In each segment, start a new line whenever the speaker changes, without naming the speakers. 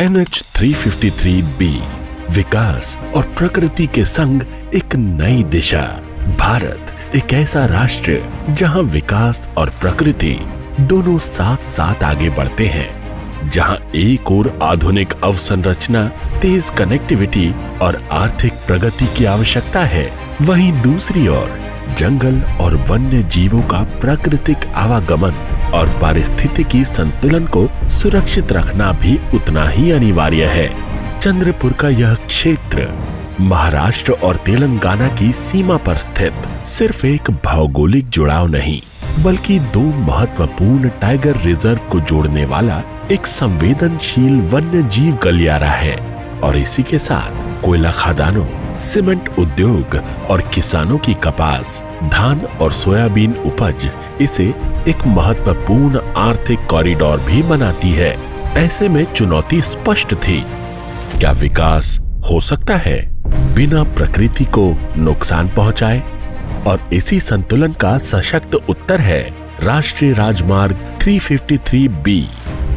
NH 353B विकास और प्रकृति के संग एक नई दिशा। भारत एक ऐसा राष्ट्र जहां विकास और प्रकृति दोनों साथ साथ आगे बढ़ते हैं, जहां एक ओर आधुनिक अवसंरचना, तेज कनेक्टिविटी और आर्थिक प्रगति की आवश्यकता है, वहीं दूसरी ओर जंगल और वन्य जीवों का प्राकृतिक आवागमन और पारिस्थितिकी संतुलन को सुरक्षित रखना भी उतना ही अनिवार्य है। चंद्रपुर का यह क्षेत्र महाराष्ट्र और तेलंगाना की सीमा पर स्थित सिर्फ एक भौगोलिक जुड़ाव नहीं, बल्कि दो महत्वपूर्ण टाइगर रिजर्व को जोड़ने वाला एक संवेदनशील वन्य जीव गलियारा है। और इसी के साथ कोयला खदानों, सीमेंट उद्योग और किसानों की कपास, धान और सोयाबीन उपज इसे एक महत्वपूर्ण आर्थिक कॉरिडोर भी बनाती है। ऐसे में चुनौती स्पष्ट थी, क्या विकास हो सकता है बिना प्रकृति को नुकसान पहुंचाए? और इसी संतुलन का सशक्त उत्तर है राष्ट्रीय राजमार्ग 353B,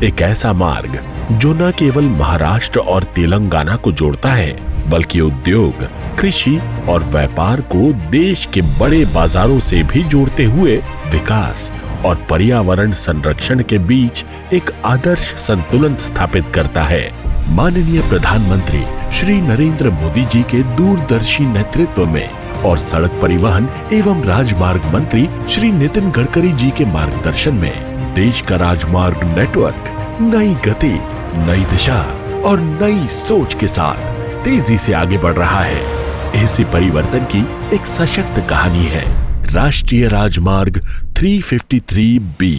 एक ऐसा मार्ग जो न केवल महाराष्ट्र और तेलंगाना को जोड़ता है, बल्कि उद्योग, कृषि और व्यापार को देश के बड़े बाजारों से भी जोड़ते हुए विकास और पर्यावरण संरक्षण के बीच एक आदर्श संतुलन स्थापित करता है। माननीय प्रधानमंत्री श्री नरेंद्र मोदी जी के दूरदर्शी नेतृत्व में और सड़क परिवहन एवं राजमार्ग मंत्री श्री नितिन गडकरी जी के मार्गदर्शन में देश का राजमार्ग नेटवर्क नई गति, नई दिशा और नई सोच के साथ तेजी से आगे बढ़ रहा है। इसी परिवर्तन की एक सशक्त कहानी है राष्ट्रीय राजमार्ग 353B।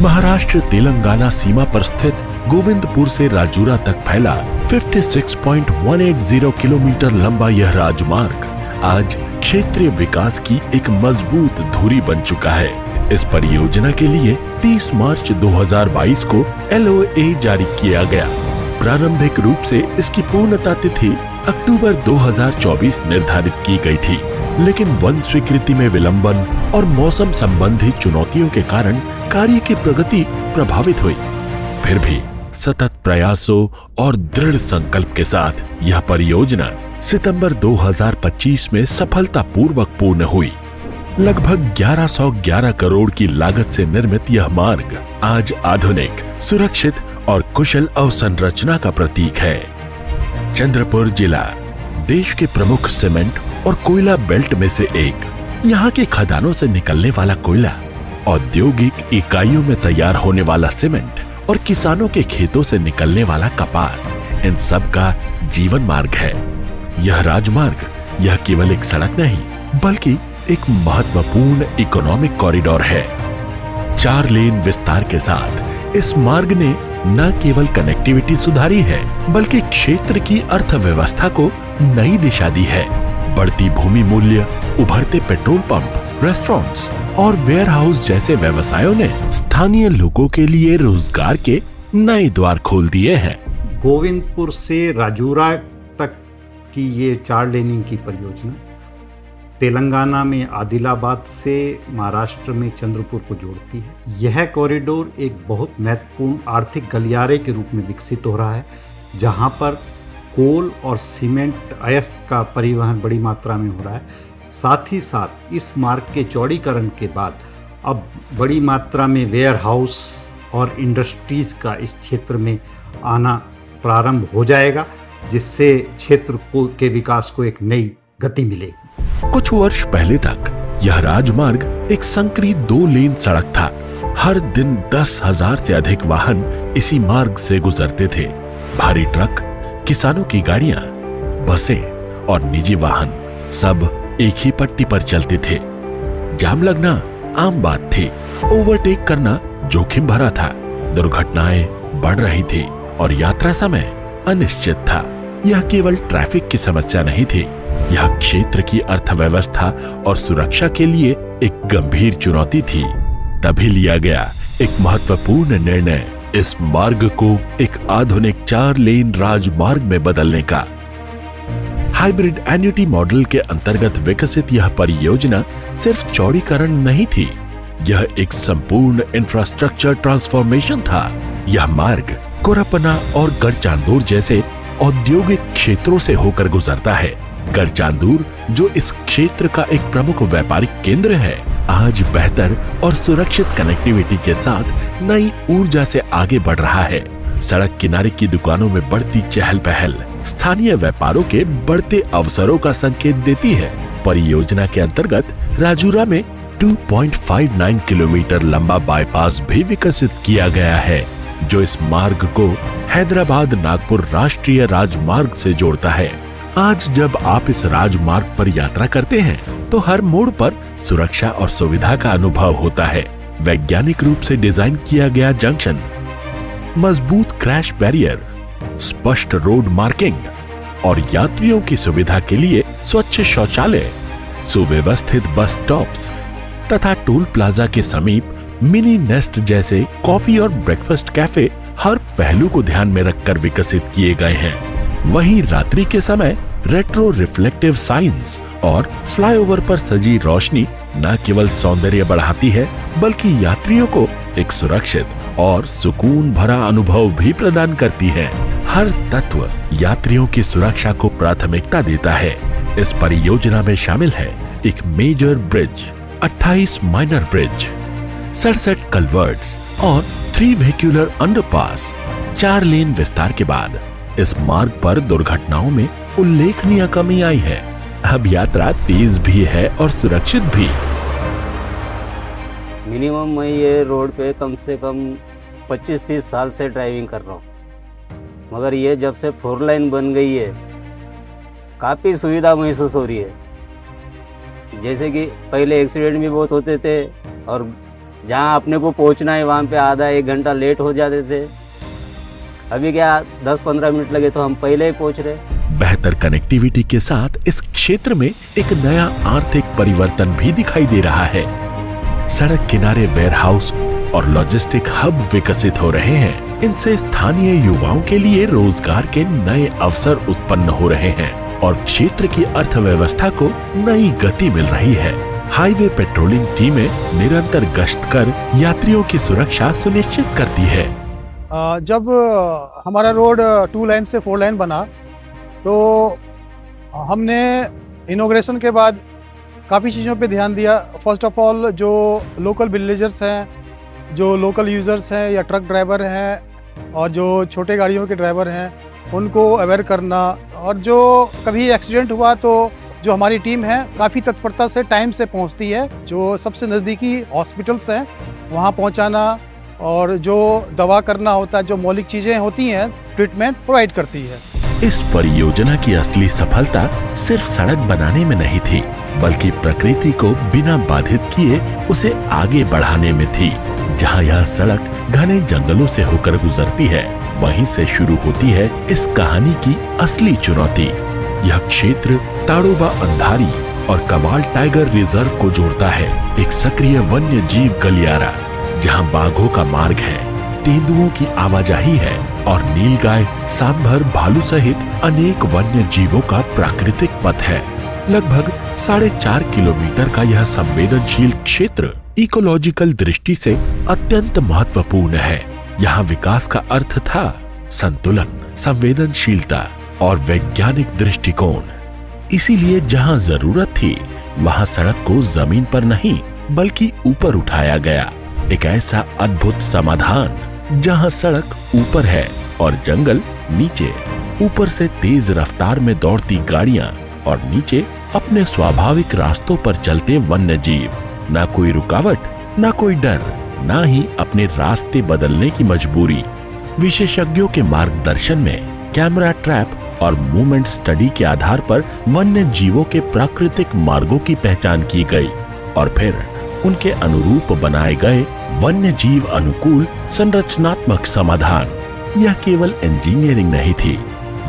महाराष्ट्र तेलंगाना सीमा पर स्थित गोविंदपुर से राजूरा तक फैला 56.180 किलोमीटर लंबा यह राजमार्ग आज क्षेत्रीय विकास की एक मजबूत धुरी बन चुका है। इस परियोजना के लिए 30 मार्च 2022 को LOA जारी किया गया। प्रारंभिक रूप से इसकी पूर्णता तिथि अक्टूबर 2024 निर्धारित की गई थी, लेकिन वन स्वीकृति में विलंबन और मौसम संबंधी चुनौतियों के कारण कार्य की प्रगति प्रभावित हुई। फिर भी सतत प्रयासों और दृढ़ संकल्प के साथ यह परियोजना सितंबर 2025 में सफलतापूर्वक पूर्ण हुई। लगभग 1111 करोड़ की लागत से निर्मित यह मार्ग आज आधुनिक, सुरक्षित और कुशल अवसंरचना का प्रतीक है। चंद्रपुर जिला देश के प्रमुख सीमेंट और कोयला बेल्ट में से एक। यहाँ के खदानों से निकलने वाला कोयला, औद्योगिक इकाइयों में तैयार होने वाला सीमेंट और किसानों के खेतों से निकलने वाला कपास, इन सब का जीवन मार्ग है। यह राजमार्ग यह केवल एक सड़क नहीं, बल्कि एक महत्वपूर्ण इकोनॉमिक कॉरिडोर है। 4 लेन विस्तार के साथ इस मार्ग ने न केवल कनेक्टिविटी सुधारी है, बल्कि क्षेत्र की अर्थव्यवस्था को नई दिशा दी है। बढ़ती भूमि मूल्य, उभरते पेट्रोल पंप, रेस्टोरेंट्स और वेयरहाउस जैसे व्यवसायों ने स्थानीय लोगों के लिए रोजगार के नए द्वार खोल दिए हैं।
गोविंदपुर से राजूरा तक की ये 4 लेनिंग की परियोजना तेलंगाना में आदिलाबाद से महाराष्ट्र में चंद्रपुर को जोड़ती है। यह कॉरिडोर एक बहुत महत्वपूर्ण आर्थिक गलियारे के रूप में विकसित हो रहा है, जहां पर कोल और सीमेंट अयस्क का परिवहन बड़ी मात्रा में हो रहा है। साथ ही साथ इस मार्ग के चौड़ीकरण के बाद अब बड़ी मात्रा में वेयर हाउस और इंडस्ट्रीज का इस क्षेत्र में आना प्रारंभ हो जाएगा, जिससे क्षेत्र के विकास को एक नई गति मिलेगी।
कुछ वर्ष पहले तक यह राजमार्ग एक संकरी 2 लेन सड़क था। हर दिन 10,000 से अधिक वाहन इसी मार्ग से गुजरते थे। भारी ट्रक, किसानों की गाड़ियां, बसें और निजी वाहन सब एक ही पट्टी पर चलते थे। जाम लगना आम बात थी, ओवरटेक करना जोखिम भरा था, दुर्घटनाएं बढ़ रही थी और यात्रा समय अनिश्चित था। यह केवल ट्रैफिक की समस्या नहीं थी, यह क्षेत्र की अर्थव्यवस्था और सुरक्षा के लिए एक गंभीर चुनौती थी। तभी लिया गया एक महत्वपूर्ण निर्णय, इस मार्ग को एक आधुनिक 4 लेन राजमार्ग में बदलने का। हाइब्रिड एन्युटी मॉडल के अंतर्गत विकसित यह परियोजना सिर्फ चौड़ीकरण नहीं थी, यह एक संपूर्ण इंफ्रास्ट्रक्चर ट्रांसफॉर्मेशन था। यह मार्ग कोरपना और गढ़चांदूर जैसे औद्योगिक क्षेत्रों से होकर गुजरता है। गढ़चांदूर, जो इस क्षेत्र का एक प्रमुख व्यापारिक केंद्र है, आज बेहतर और सुरक्षित कनेक्टिविटी के साथ नई ऊर्जा से आगे बढ़ रहा है। सड़क किनारे की दुकानों में बढ़ती चहल पहल स्थानीय व्यापारों के बढ़ते अवसरों का संकेत देती है। परियोजना के अंतर्गत राजूरा में 2.59 किलोमीटर लंबा बाईपास भी विकसित किया गया है, जो इस मार्ग को हैदराबाद नागपुर राष्ट्रीय राजमार्ग से जोड़ता है। आज जब आप इस राजमार्ग पर यात्रा करते हैं तो हर मोड़ पर सुरक्षा और सुविधा का अनुभव होता है। वैज्ञानिक रूप से डिजाइन किया गया जंक्शन, मजबूत क्रैश बैरियर, स्पष्ट रोड मार्किंग और यात्रियों की सुविधा के लिए स्वच्छ शौचालय, सुव्यवस्थित बस स्टॉप्स तथा टोल प्लाजा के समीप मिनी नेस्ट जैसे कॉफी और ब्रेकफास्ट कैफे हर पहलू को ध्यान में रखकर विकसित किए गए हैं। वहीं रात्रि के समय रेट्रो रिफ्लेक्टिव साइंस और फ्लाईओवर पर सजी रोशनी न केवल सौंदर्य बढ़ाती है, बल्कि यात्रियों को एक सुरक्षित और सुकून भरा अनुभव भी प्रदान करती है। हर तत्व यात्रियों की सुरक्षा को प्राथमिकता देता है। इस परियोजना में शामिल है एक major bridge, 28 minor bridge, 67 culverts और 3 वेहिकुलर अंडरपास। 4 लेन विस्तार के बाद इस मार्ग पर दुर्घटनाओं में उल्लेखनीय कमी आई है। अब यात्रा तेज भी है और सुरक्षित भी।
मिनिमम मैं ये रोड पे कम से कम 25-30 साल से ड्राइविंग कर रहा हूँ, मगर ये जब से 4 लाइन बन गई है काफ़ी सुविधा महसूस हो रही है। जैसे कि पहले एक्सीडेंट भी बहुत होते थे और जहाँ अपने को पहुँचना है वहाँ पे आधा 1 घंटा लेट हो जाते थे। अभी क्या 10-15 मिनट लगे तो हम पहले ही पहुँच रहे।
बेहतर कनेक्टिविटी के साथ इस क्षेत्र में एक नया आर्थिक परिवर्तन भी दिखाई दे रहा है। सड़क किनारे वेयरहाउस और लॉजिस्टिक हब विकसित हो रहे हैं। इनसे स्थानीय युवाओं के लिए रोजगार के नए अवसर उत्पन्न हो रहे हैं और क्षेत्र की अर्थव्यवस्था को नई गति मिल रही है। हाईवे पेट्रोलिंग टीमें निरंतर गश्त कर यात्रियों की सुरक्षा सुनिश्चित करती है।
जब हमारा रोड 2 लाइन से 4 लाइन बना तो हमने इनॉग्रेशन के बाद काफ़ी चीज़ों पे ध्यान दिया। फर्स्ट ऑफ ऑल, जो लोकल विलेजर्स हैं, जो लोकल यूज़र्स हैं या ट्रक ड्राइवर हैं और जो छोटे गाड़ियों के ड्राइवर हैं, उनको अवेयर करना। और जो कभी एक्सीडेंट हुआ तो जो हमारी टीम है काफ़ी तत्परता से टाइम से पहुंचती है। जो सबसे नज़दीकी हॉस्पिटल्स हैं वहां पहुंचाना और जो दवा करना होता है, जो मौलिक चीज़ें होती हैं, ट्रीटमेंट प्रोवाइड करती है।
इस परियोजना की असली सफलता सिर्फ सड़क बनाने में नहीं थी, बल्कि प्रकृति को बिना बाधित किए उसे आगे बढ़ाने में थी। जहाँ यह सड़क घने जंगलों से होकर गुजरती है, वहीं से शुरू होती है इस कहानी की असली चुनौती। यह क्षेत्र ताड़ोबा अंधारी और कवाल टाइगर रिजर्व को जोड़ता है। एक सक्रिय वन्य जीव गलियारा जहाँ बाघों का मार्ग है, तेंदुओं की आवाजाही है और नीलगाय, सांभर, भालू सहित अनेक वन्य जीवों का प्राकृतिक पथ है। लगभग 4.5 किलोमीटर का यह संवेदनशील क्षेत्र इकोलॉजिकल दृष्टि से अत्यंत महत्वपूर्ण है। यहाँ विकास का अर्थ था संतुलन, संवेदनशीलता और वैज्ञानिक दृष्टिकोण। इसीलिए जहाँ जरूरत थी वहाँ सड़क को जमीन पर नहीं बल्कि ऊपर उठाया गया। एक ऐसा अद्भुत समाधान जहाँ सड़क ऊपर है और जंगल नीचे। ऊपर से तेज रफ्तार में दौड़ती गाड़ियां और नीचे अपने स्वाभाविक रास्तों पर चलते वन्य जीव। ना कोई रुकावट, ना कोई डर, ना ही अपने रास्ते बदलने की मजबूरी। विशेषज्ञों के मार्गदर्शन में कैमरा ट्रैप और मूवमेंट स्टडी के आधार पर वन्य जीवों के प्राकृतिक मार्गों की पहचान की गई और फिर उनके अनुरूप बनाए गए वन्य जीव अनुकूल संरचनात्मक समाधान। यह केवल इंजीनियरिंग नहीं थी,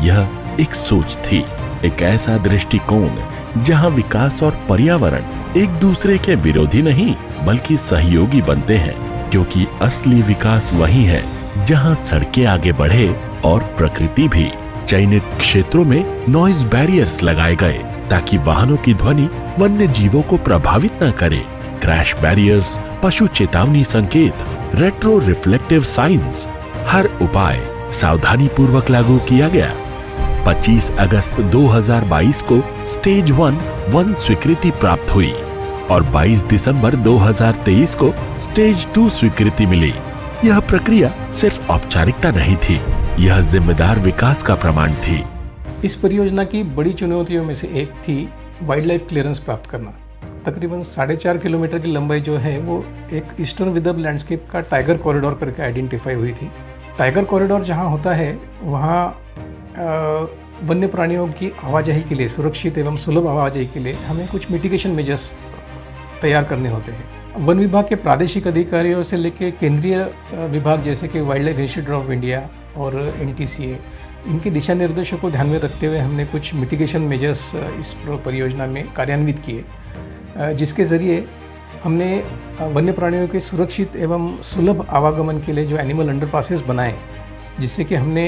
यह एक सोच थी, एक ऐसा दृष्टिकोण जहां विकास और पर्यावरण एक दूसरे के विरोधी नहीं बल्कि सहयोगी बनते हैं। क्योंकि असली विकास वही है जहां सड़कें आगे बढ़े और प्रकृति भी। चयनित क्षेत्रों में नॉइज बैरियर्स लगाए गए ताकि वाहनों की ध्वनि वन्य जीवों को प्रभावित न करे। क्रैश बैरियर्स, पशु चेतावनी संकेत, रेट्रो रिफ्लेक्टिव साइंस, हर उपाय सावधानी पूर्वक लागू किया गया। 25 अगस्त 2022 को स्टेज 1 स्वीकृति प्राप्त हुई और 22 दिसंबर 2023 को स्टेज 2 स्वीकृति मिली। यह प्रक्रिया सिर्फ औपचारिकता नहीं थी, यह जिम्मेदार विकास का प्रमाण थी।
इस परियोजना की बड़ी चुनौतियों में से एक थी वाइल्ड लाइफ क्लियरेंस प्राप्त करना। तकरीबन 4.5 किलोमीटर की लंबाई जो है वो एक ईस्टर्न विदर्भ लैंडस्केप का टाइगर कॉरिडोर करके आइडेंटिफाई हुई थी। टाइगर कॉरिडोर जहाँ होता है वहाँ वन्य प्राणियों की आवाजाही के लिए, सुरक्षित एवं सुलभ आवाजाही के लिए हमें कुछ मिटिगेशन मेजर्स तैयार करने होते हैं। वन विभाग के प्रादेशिक अधिकारियों से लेकर केंद्रीय विभाग जैसे कि wild life institute of India और NTCA, इनके दिशा निर्देशों को ध्यान में रखते हुए हमने कुछ मिटिगेशन मेजर्स इस परियोजना में कार्यान्वित किए, जिसके ज़रिए हमने वन्य प्राणियों के सुरक्षित एवं सुलभ आवागमन के लिए जो एनिमल अंडरपासेस बनाए, जिससे कि हमने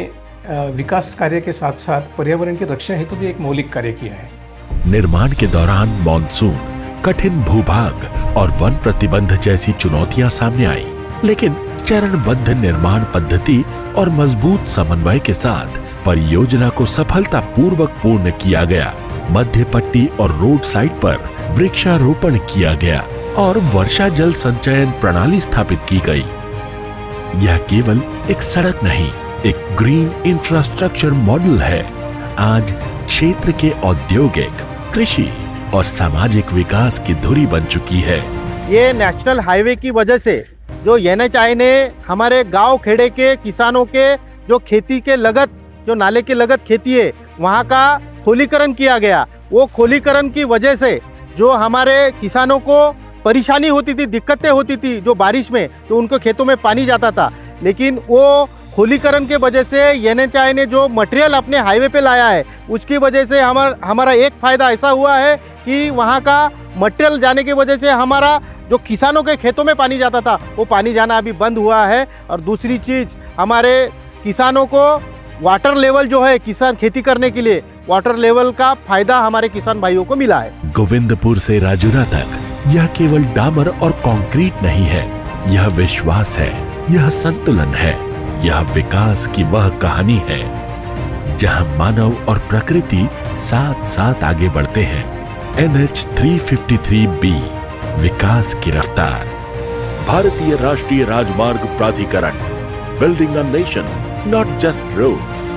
विकास कार्य के साथ साथ पर्यावरण की रक्षा हेतु भी एक मौलिक कार्य किया है।
निर्माण के दौरान मॉनसून, कठिन भूभाग और वन प्रतिबंध जैसी चुनौतियां सामने आई, लेकिन चरणबद्ध निर्माण पद्धति और मजबूत समन्वय के साथ परियोजना को सफलतापूर्वक पूर्ण किया गया। मध्य पट्टी और रोड साइड पर वृक्षारोपण किया गया और वर्षा जल संचयन प्रणाली स्थापित की गई। यह केवल एक सड़क नहीं, एक ग्रीन इंफ्रास्ट्रक्चर मॉडल है। आज क्षेत्र के औद्योगिक, कृषि और सामाजिक विकास की धुरी बन चुकी है।
ये नेशनल हाईवे की वजह से जो NHI ने हमारे गांव खेड़े के किसानों के जो खेती के लगत, जो नाले के लगत खेती है, वहाँ का खोलीकरण किया गया। वो खोलीकरण की वजह से जो हमारे किसानों को परेशानी होती थी, दिक्कतें होती थी, जो बारिश में तो उनको खेतों में पानी जाता था, लेकिन वो खोलीकरण के वजह से NHI ने जो मटेरियल अपने हाईवे पे लाया है, उसकी वजह से हमारा एक फ़ायदा ऐसा हुआ है कि वहाँ का मटेरियल जाने की वजह से हमारा जो किसानों के खेतों में पानी जाता था वो पानी जाना अभी बंद हुआ है। और दूसरी चीज़, हमारे किसानों को वाटर लेवल जो है किसान खेती करने के लिए वाटर लेवल का फायदा हमारे किसान भाइयों को मिला है।
गोविंदपुर से राजूरा तक यह केवल डामर और कंक्रीट नहीं है, यह विश्वास है, यह संतुलन है, यह विकास की वह कहानी है जहां मानव और प्रकृति साथ साथ आगे बढ़ते हैं। NH 353B, विकास की रफ्तार। भारतीय राष्ट्रीय राजमार्ग प्राधिकरण, building a nation, not just roads.